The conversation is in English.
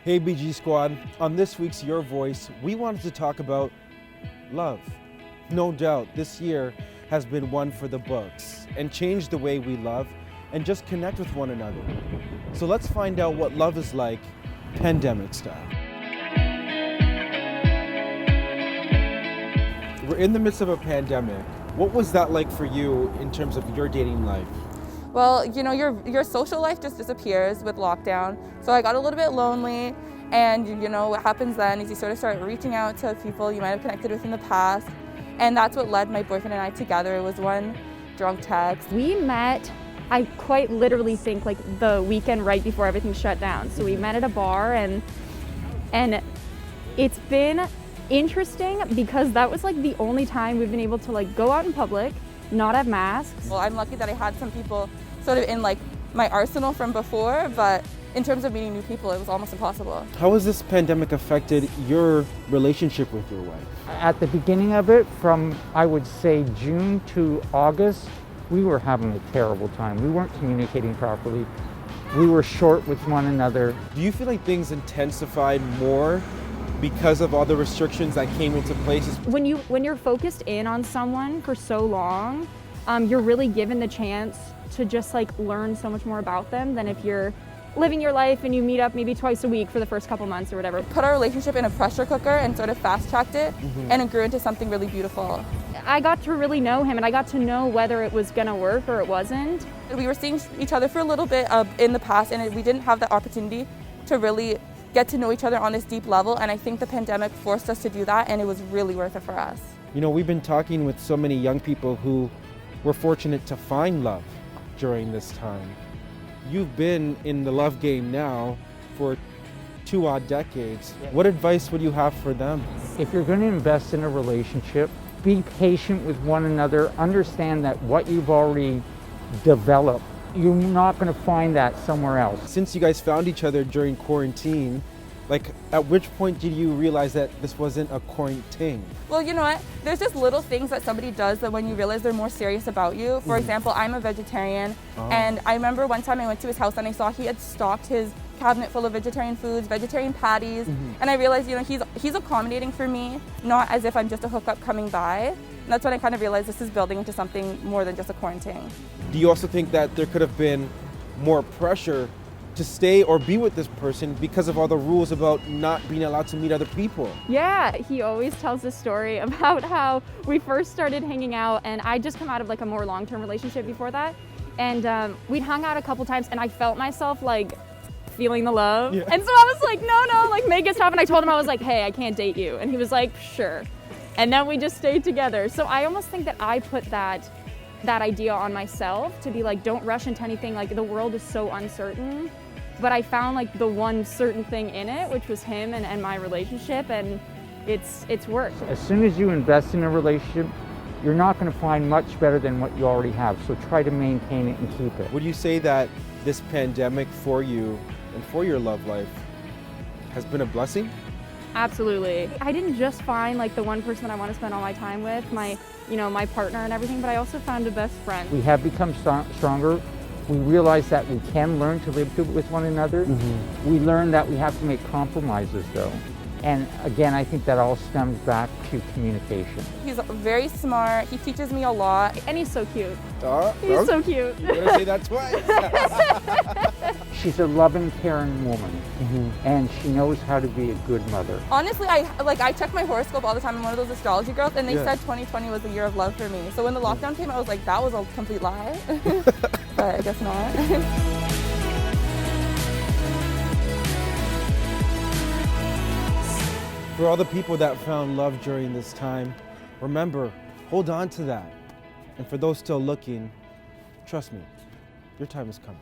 Hey BG Squad, on this week's Your Voice, we wanted to talk about love. No doubt, this year has been one for the books and changed the way we love and just connect with one another. So let's find out what love is like, pandemic style. We're in the midst of a pandemic. What was that like for you in terms of your dating life? Well, you know, your social life just disappears with lockdown. So I got a little bit lonely, and you know what happens then is you sort of start reaching out to people you might have connected with in the past, and that's what led my boyfriend and I together. It was one drunk text. We met, I quite literally think, like the weekend right before everything shut down. So we met at a bar, and it's been interesting because that was like the only time we've been able to like go out in public, not have masks. Well, I'm lucky that I had some people sort of in like my arsenal from before, but in terms of meeting new people, it was almost impossible. How has this pandemic affected your relationship with your wife? At the beginning of it, from I would say June to August, we were having a terrible time. We weren't communicating properly. We were short with one another. Do you feel like things intensified more because of all the restrictions that came into place? When you're focused in on someone for so long, you're really given the chance to just like learn so much more about them than if you're living your life and you meet up maybe twice a week for the first couple months or whatever. Put our relationship in a pressure cooker and sort of fast-tracked it, and it grew into something really beautiful. I got to really know him, and I got to know whether it was gonna work or it wasn't. We were seeing each other for a little bit in the past, and we didn't have the opportunity to really get to know each other on this deep level, and I think the pandemic forced us to do that, and it was really worth it for us. You know, we've been talking with so many young people who were fortunate to find love during this time. You've been in the love game now for 2 odd decades. What advice would you have for them? If you're going to invest in a relationship, be patient with one another. Understand that what you've already developed, you're not going to find that somewhere else. Since you guys found each other during quarantine, like at which point did you realize that this wasn't a quarantine? Well, you know what? There's just little things that somebody does that when you realize they're more serious about you. For example, I'm a vegetarian, and I remember one time I went to his house and I saw he had stocked his cabinet full of vegetarian foods, vegetarian patties, and I realized, you know, he's accommodating for me, not as if I'm just a hookup coming by. And that's when I kind of realized this is building into something more than just a quarantine. Do you also think that there could have been more pressure to stay or be with this person because of all the rules about not being allowed to meet other people? Yeah, he always tells this story about how we first started hanging out, and I'd just come out of like a more long-term relationship before that, and we'd hung out a couple times, and I felt myself like feeling the love. Yeah. And so I was like, no, like make it stop. And I told him, I was like, hey, I can't date you. And he was like, sure. And then we just stayed together. So I almost think that I put that idea on myself to be like, don't rush into anything. Like the world is so uncertain. But I found like the one certain thing in it, which was him and my relationship, and it's worked. As soon as you invest in a relationship, you're not going to find much better than what you already have. So try to maintain it and keep it. Would you say that this pandemic for you and for your love life has been a blessing? Absolutely. I didn't just find like the one person that I want to spend all my time with, my partner and everything, but I also found a best friend. We have become stronger. We realize that we can learn to live with one another. We learn that we have to make compromises though. And again, I think that all stems back to communication. He's very smart. He teaches me a lot. And he's so cute. He's so cute. You're gonna say that twice. She's a loving, caring woman, and she knows how to be a good mother. Honestly, I check my horoscope all the time. I'm one of those astrology girls, and they said 2020 was the year of love for me. So when the lockdown came, I was like, that was a complete lie. But I guess not. For all the people that found love during this time, remember, hold on to that. And for those still looking, trust me, your time is coming.